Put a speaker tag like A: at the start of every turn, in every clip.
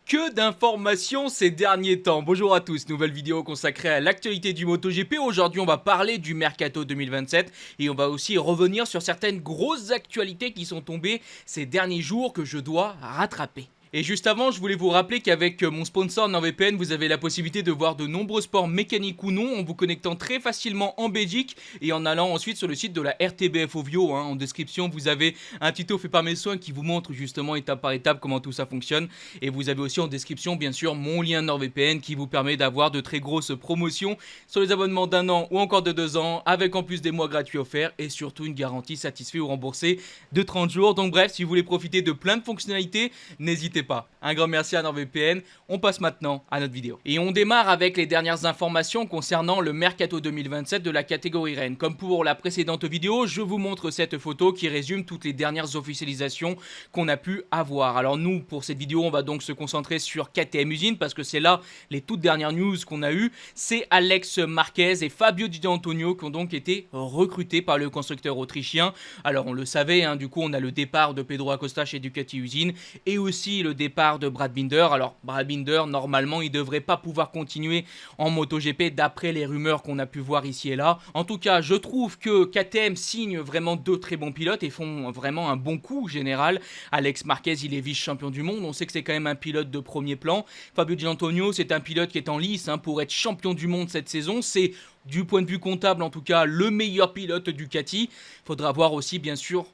A: Que d'informations ces derniers temps. Bonjour à tous, nouvelle vidéo consacrée à l'actualité du MotoGP. Aujourd'hui on va parler du Mercato 2027 et on va aussi revenir sur certaines grosses actualités qui sont tombées ces derniers jours que je dois rattraper. Et juste avant, je voulais vous rappeler qu'avec mon sponsor NordVPN, vous avez la possibilité de voir de nombreux sports mécaniques ou non en vous connectant très facilement en Belgique et en allant ensuite sur le site de la RTBF Ovio. En description, vous avez un tuto fait par mes soins qui vous montre justement étape par étape comment tout ça fonctionne. Et vous avez aussi en description, bien sûr, mon lien NordVPN qui vous permet d'avoir de très grosses promotions sur les abonnements d'1 an ou encore de 2 ans, avec en plus des mois gratuits offerts et surtout une garantie satisfait ou remboursée de 30 jours. Donc bref, si vous voulez profiter de plein de fonctionnalités, n'hésitez pas. Un grand merci à NordVPN. On passe maintenant à notre vidéo. Et on démarre avec les dernières informations concernant le Mercato 2027 de la catégorie Rennes. Comme pour la précédente vidéo, je vous montre cette photo qui résume toutes les dernières officialisations qu'on a pu avoir. Alors nous, pour cette vidéo, on va donc se concentrer sur KTM Usine parce que c'est là les toutes dernières news qu'on a eues. C'est Alex Marquez et Fabio Di Antonio qui ont donc été recrutés par le constructeur autrichien. Alors on le savait, du coup on a le départ de Pedro Acosta chez Ducati Usine et aussi le départ de Brad Binder. Alors Brad Binder, normalement il devrait pas pouvoir continuer en MotoGP d'après les rumeurs qu'on a pu voir ici et là. En tout cas, je trouve que KTM signe vraiment deux très bons pilotes et font vraiment un bon coup général. Alex Marquez, il est vice-champion du monde, on sait que c'est quand même un pilote de premier plan. Fabio Di Antonio, c'est un pilote qui est en lice pour être champion du monde cette saison. C'est du point de vue comptable en tout cas le meilleur pilote Ducati. Faudra voir aussi bien sûr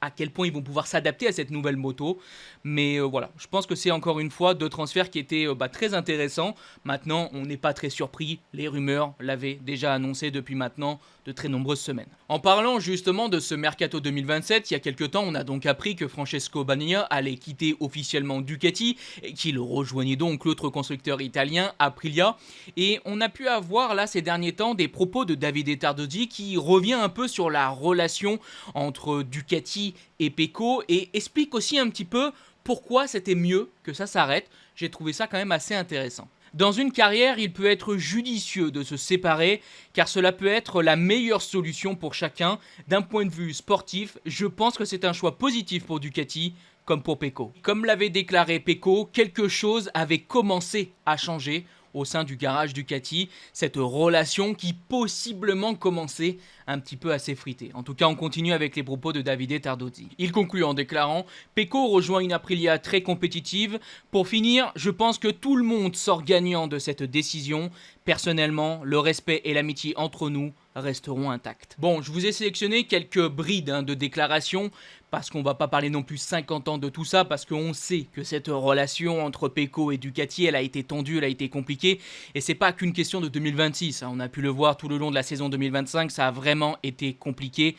A: à quel point ils vont pouvoir s'adapter à cette nouvelle moto. Mais voilà, je pense que c'est encore une fois deux transferts qui étaient très intéressants. Maintenant, on n'est pas très surpris. Les rumeurs l'avaient déjà annoncé depuis maintenant de très nombreuses semaines. En parlant justement de ce Mercato 2027, il y a quelques temps, on a donc appris que Francesco Bagnaia allait quitter officiellement Ducati et qu'il rejoignait donc l'autre constructeur italien, Aprilia. Et on a pu avoir là ces derniers temps des propos de Davide Tardozzi qui revient un peu sur la relation entre Ducati et Pecco et explique aussi un petit peu pourquoi c'était mieux que ça s'arrête. J'ai trouvé ça quand même assez intéressant. Dans une carrière, il peut être judicieux de se séparer car cela peut être la meilleure solution pour chacun. D'un point de vue sportif, je pense que c'est un choix positif pour Ducati comme pour Pecco. Comme l'avait déclaré Pecco, quelque chose avait commencé à changer au sein du garage Ducati, cette relation qui possiblement commençait un petit peu à s'effriter. En tout cas, on continue avec les propos de Davide Tardozzi. Il conclut en déclarant « Pecco rejoint une Aprilia très compétitive. Pour finir, je pense que tout le monde sort gagnant de cette décision. Personnellement, le respect et l'amitié entre nous resteront intacts. » Bon, je vous ai sélectionné quelques brides de déclarations parce qu'on va pas parler non plus 50 ans de tout ça, parce qu'on sait que cette relation entre Pecco et Ducati, elle a été tendue, elle a été compliquée, et c'est pas qu'une question de 2026, on a pu le voir tout le long de la saison 2025, ça a vraiment été compliqué.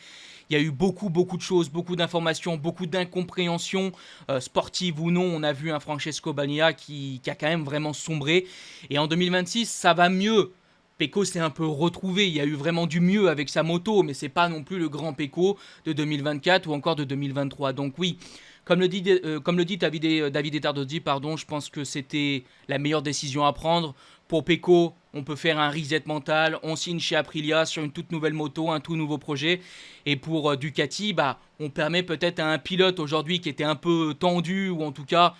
A: Il y a eu beaucoup de choses, beaucoup d'informations, beaucoup d'incompréhensions, sportives ou non. On a vu un Francesco Bagnaia qui a quand même vraiment sombré, et en 2026, ça va mieux. Pecco s'est un peu retrouvé, il y a eu vraiment du mieux avec sa moto, mais c'est pas non plus le grand Pecco de 2024 ou encore de 2023. Donc oui, comme le dit Davide Tardozzi, je pense que c'était la meilleure décision à prendre. Pour Pecco, on peut faire un reset mental, on signe chez Aprilia sur une toute nouvelle moto, un tout nouveau projet. Et pour Ducati, on permet peut-être à un pilote aujourd'hui qui était un peu tendu, ou en tout cas,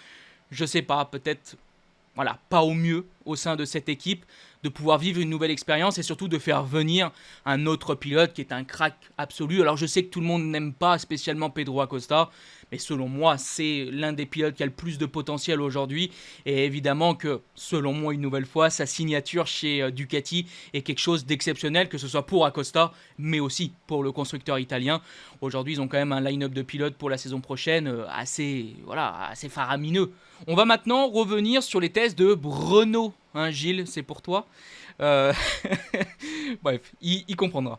A: je sais pas, peut-être pas au mieux au sein de cette équipe, de pouvoir vivre une nouvelle expérience et surtout de faire venir un autre pilote qui est un crack absolu. Alors je sais que tout le monde n'aime pas spécialement Pedro Acosta, mais selon moi c'est l'un des pilotes qui a le plus de potentiel aujourd'hui, et évidemment que selon moi une nouvelle fois sa signature chez Ducati est quelque chose d'exceptionnel, que ce soit pour Acosta mais aussi pour le constructeur italien. Aujourd'hui ils ont quand même un line-up de pilotes pour la saison prochaine assez faramineux. On va maintenant revenir sur les tests de Renault. Gilles, c'est pour toi. Bref, il comprendra.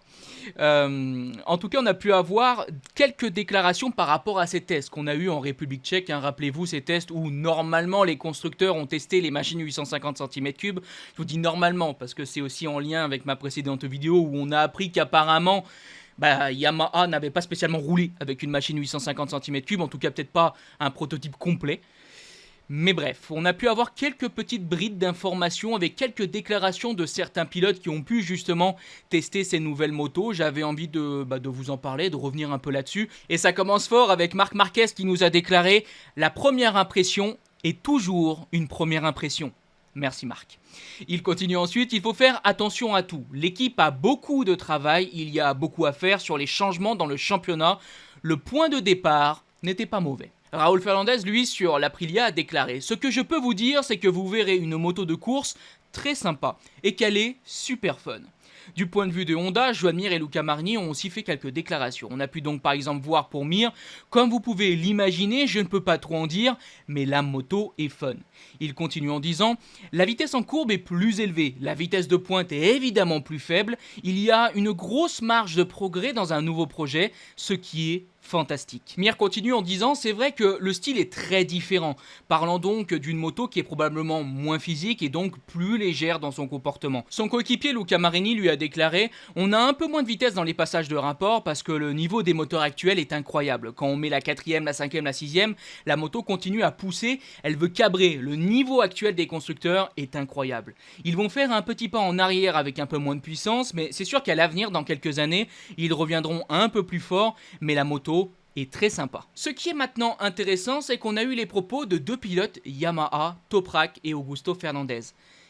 A: En tout cas, on a pu avoir quelques déclarations par rapport à ces tests qu'on a eu en République tchèque. Rappelez-vous, ces tests où normalement les constructeurs ont testé les machines 850 cm3. Je vous dis normalement parce que c'est aussi en lien avec ma précédente vidéo où on a appris qu'apparemment Yamaha n'avait pas spécialement roulé avec une machine 850 cm3, en tout cas peut-être pas un prototype complet. Mais bref, on a pu avoir quelques petites brides d'informations avec quelques déclarations de certains pilotes qui ont pu justement tester ces nouvelles motos. J'avais envie de vous en parler, de revenir un peu là-dessus. Et ça commence fort avec Marc Marquez qui nous a déclaré « La première impression est toujours une première impression. Merci Marc. Il continue ensuite, il faut faire attention à tout. L'équipe a beaucoup de travail, il y a beaucoup à faire sur les changements dans le championnat. Le point de départ n'était pas mauvais. Raúl Fernández, lui, sur l'Aprilia, a déclaré: ce que je peux vous dire, c'est que vous verrez une moto de course très sympa et qu'elle est super fun. Du point de vue de Honda, Joan Mir et Luca Marini ont aussi fait quelques déclarations. On a pu donc par exemple voir pour Mir: comme vous pouvez l'imaginer, je ne peux pas trop en dire, mais la moto est fun. Il continue en disant: la vitesse en courbe est plus élevée, la vitesse de pointe est évidemment plus faible, il y a une grosse marge de progrès dans un nouveau projet, ce qui est fantastique. Mir continue en disant: c'est vrai que le style est très différent, parlant donc d'une moto qui est probablement moins physique et donc plus légère dans son comportement. Son coéquipier Luca Marini lui a déclaré: on a un peu moins de vitesse dans les passages de rapport parce que le niveau des moteurs actuels est incroyable. Quand on met la 4ème, la 5ème, la 6ème, la moto continue à pousser, elle veut cabrer. Le niveau actuel des constructeurs est incroyable. Ils vont faire un petit pas en arrière avec un peu moins de puissance, mais c'est sûr qu'à l'avenir, dans quelques années, ils reviendront un peu plus fort, mais la moto est très sympa. Ce qui est maintenant intéressant, c'est qu'on a eu les propos de deux pilotes Yamaha, Toprak et Augusto Fernandez.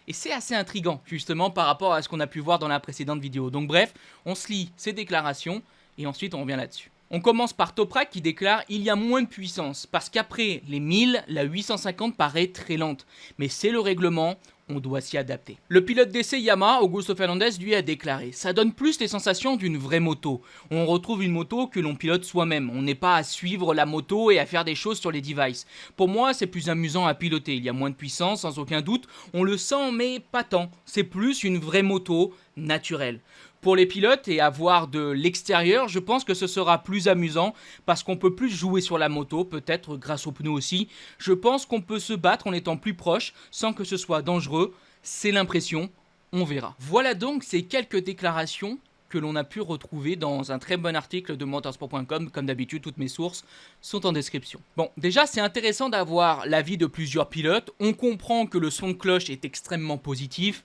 A: Et c'est assez intriguant, justement, par rapport à ce qu'on a pu voir dans la précédente vidéo. Donc bref, on se lit ces déclarations et ensuite on revient là-dessus. On commence par Toprak qui déclare: il y a moins de puissance, parce qu'après les 1000, la 850 paraît très lente. Mais c'est le règlement, on doit s'y adapter. Le pilote d'essai Yamaha, Augusto Fernandez, lui a déclaré: ça donne plus les sensations d'une vraie moto. On retrouve une moto que l'on pilote soi-même. On n'est pas à suivre la moto et à faire des choses sur les devices. Pour moi, c'est plus amusant à piloter. Il y a moins de puissance, sans aucun doute. On le sent, mais pas tant. C'est plus une vraie moto naturelle. Pour les pilotes et à voir de l'extérieur, je pense que ce sera plus amusant parce qu'on peut plus jouer sur la moto, peut-être grâce aux pneus aussi. Je pense qu'on peut se battre en étant plus proche sans que ce soit dangereux. C'est l'impression, on verra. Voilà donc ces quelques déclarations que l'on a pu retrouver dans un très bon article de motorsport.com. Comme d'habitude, toutes mes sources sont en description. Bon, déjà c'est intéressant d'avoir l'avis de plusieurs pilotes. On comprend que le son de cloche est extrêmement positif.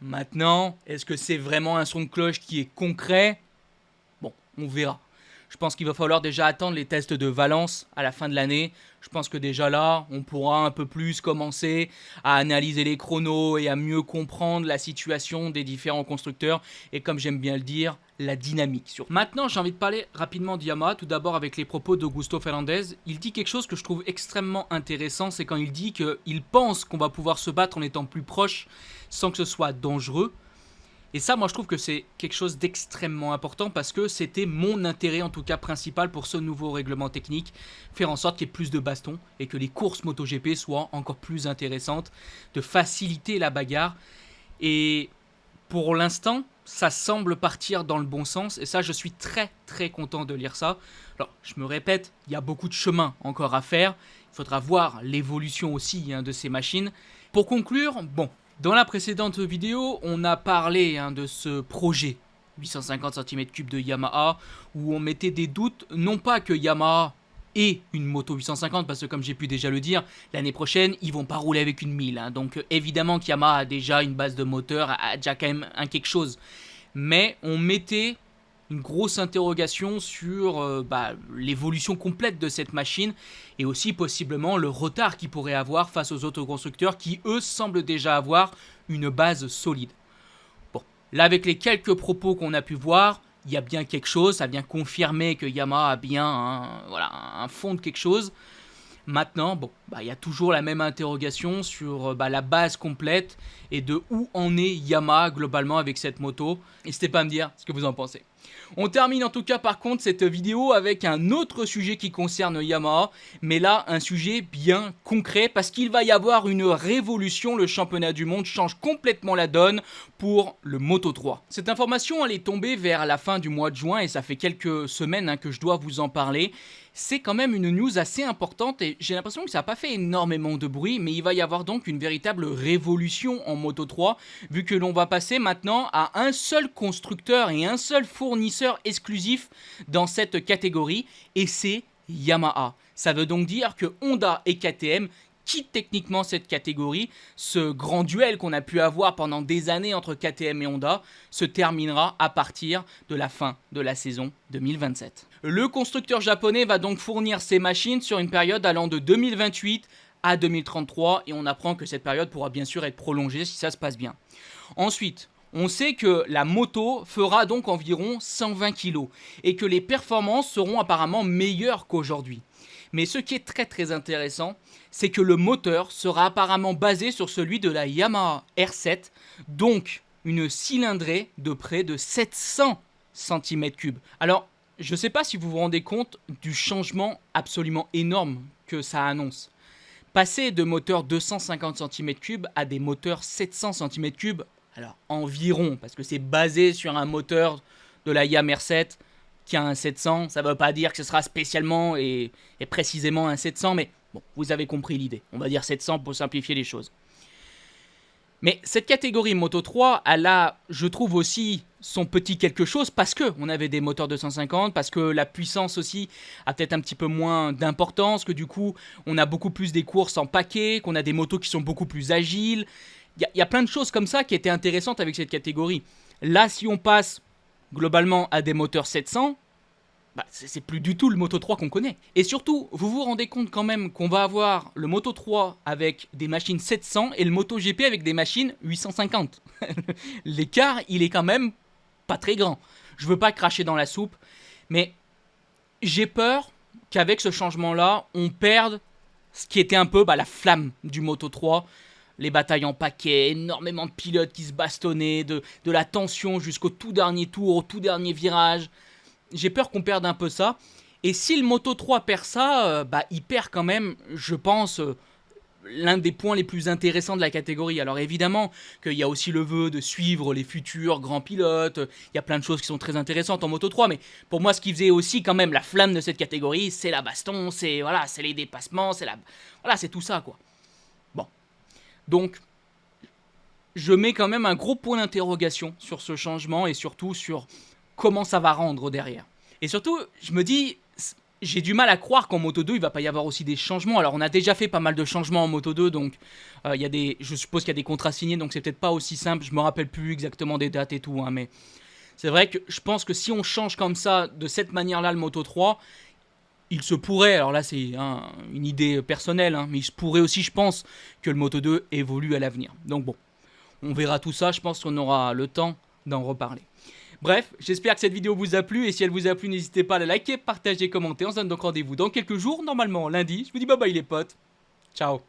A: Maintenant, est-ce que c'est vraiment un son de cloche qui est concret? Bon, on verra. Je pense qu'il va falloir déjà attendre les tests de Valence à la fin de l'année. Je pense que déjà là, on pourra un peu plus commencer à analyser les chronos et à mieux comprendre la situation des différents constructeurs. Et comme j'aime bien le dire, la dynamique. Maintenant, j'ai envie de parler rapidement de Yamaha, tout d'abord avec les propos d'Augusto Fernandez. Il dit quelque chose que je trouve extrêmement intéressant, c'est quand il dit qu'il pense qu'on va pouvoir se battre en étant plus proche sans que ce soit dangereux. Et ça, moi, je trouve que c'est quelque chose d'extrêmement important parce que c'était mon intérêt, en tout cas principal, pour ce nouveau règlement technique. Faire en sorte qu'il y ait plus de bastons et que les courses MotoGP soient encore plus intéressantes, de faciliter la bagarre. Et pour l'instant, ça semble partir dans le bon sens. Et ça, je suis très, très content de lire ça. Alors, je me répète, il y a beaucoup de chemin encore à faire. Il faudra voir l'évolution aussi de ces machines. Pour conclure, bon... Dans la précédente vidéo, on a parlé de ce projet 850 cm3 de Yamaha où on mettait des doutes, non pas que Yamaha ait une moto 850 parce que comme j'ai pu déjà le dire, l'année prochaine ils vont pas rouler avec une 1000. Donc évidemment que Yamaha a déjà une base de moteur, a déjà quand même quelque chose. Mais on mettait une grosse interrogation sur l'évolution complète de cette machine et aussi possiblement le retard qu'il pourrait avoir face aux autres constructeurs qui eux semblent déjà avoir une base solide. Bon, là avec les quelques propos qu'on a pu voir, il y a bien quelque chose, ça vient confirmer que Yamaha a bien un fond de quelque chose. Maintenant, il y a toujours la même interrogation sur la base complète et de où en est Yamaha globalement avec cette moto. N'hésitez pas à me dire ce que vous en pensez. On termine en tout cas par contre cette vidéo avec un autre sujet qui concerne Yamaha, mais là un sujet bien concret parce qu'il va y avoir une révolution, le championnat du monde change complètement la donne pour le Moto3. Cette information elle est tombée vers la fin du mois de juin et ça fait quelques semaines que je dois vous en parler. C'est quand même une news assez importante et j'ai l'impression que ça n'a pas fait énormément de bruit, mais il va y avoir donc une véritable révolution en Moto3 vu que l'on va passer maintenant à un seul constructeur et un seul fournisseur exclusif dans cette catégorie et c'est Yamaha. Ça veut donc dire que Honda et KTM quittent techniquement cette catégorie. Ce grand duel qu'on a pu avoir pendant des années entre KTM et Honda se terminera à partir de la fin de la saison 2027. Le constructeur japonais va donc fournir ses machines sur une période allant de 2028 à 2033 et on apprend que cette période pourra bien sûr être prolongée si ça se passe bien. Ensuite, on sait que la moto fera donc environ 120 kg et que les performances seront apparemment meilleures qu'aujourd'hui. Mais ce qui est très intéressant, c'est que le moteur sera apparemment basé sur celui de la Yamaha R7, donc une cylindrée de près de 700 cm3. Alors, je ne sais pas si vous vous rendez compte du changement absolument énorme que ça annonce. Passer de moteurs 250 cm3 à des moteurs 700 cm3, alors environ, parce que c'est basé sur un moteur de la Yamaha R7 qui a un 700, ça ne veut pas dire que ce sera spécialement et précisément un 700, mais bon, vous avez compris l'idée. On va dire 700 pour simplifier les choses. Mais cette catégorie Moto 3, elle a, je trouve aussi, son petit quelque chose parce qu'on avait des moteurs 250, parce que la puissance aussi a peut-être un petit peu moins d'importance, que du coup, on a beaucoup plus des courses en paquet, qu'on a des motos qui sont beaucoup plus agiles. Il y a plein de choses comme ça qui étaient intéressantes avec cette catégorie. Là, si on passe globalement à des moteurs 700, bah, c'est plus du tout le Moto 3 qu'on connaît. Et surtout, vous vous rendez compte quand même qu'on va avoir le Moto 3 avec des machines 700 et le Moto GP avec des machines 850. L'écart, il est quand même pas très grand. Je veux pas cracher dans la soupe, mais j'ai peur qu'avec ce changement-là, on perde ce qui était un peu la flamme du Moto 3. Les batailles en paquet, énormément de pilotes qui se bastonnaient, de la tension jusqu'au tout dernier tour, au tout dernier virage. J'ai peur qu'on perde un peu ça. Et si le Moto 3 perd ça, il perd quand même, je pense, l'un des points les plus intéressants de la catégorie. Alors évidemment qu'il y a aussi le vœu de suivre les futurs grands pilotes. Il y a plein de choses qui sont très intéressantes en Moto 3. Mais pour moi, ce qui faisait aussi quand même la flamme de cette catégorie, c'est la baston, c'est les dépassements, c'est tout ça, quoi. Bon. Donc, je mets quand même un gros point d'interrogation sur ce changement et surtout sur comment ça va rendre derrière. Et surtout, je me dis, j'ai du mal à croire qu'en Moto 2, il va pas y avoir aussi des changements. Alors, on a déjà fait pas mal de changements en Moto 2, donc je suppose qu'il y a des contrats signés, donc c'est peut-être pas aussi simple. Je me rappelle plus exactement des dates et tout, hein, mais c'est vrai que je pense que si on change comme ça, de cette manière-là, le Moto 3, il se pourrait, alors là c'est une idée personnelle, hein, mais il se pourrait aussi, je pense, que le Moto 2 évolue à l'avenir. Donc bon, on verra tout ça, je pense qu'on aura le temps d'en reparler. Bref, j'espère que cette vidéo vous a plu, et si elle vous a plu, n'hésitez pas à la liker, partager, commenter. On se donne donc rendez-vous dans quelques jours, normalement lundi. Je vous dis bye bye les potes, ciao.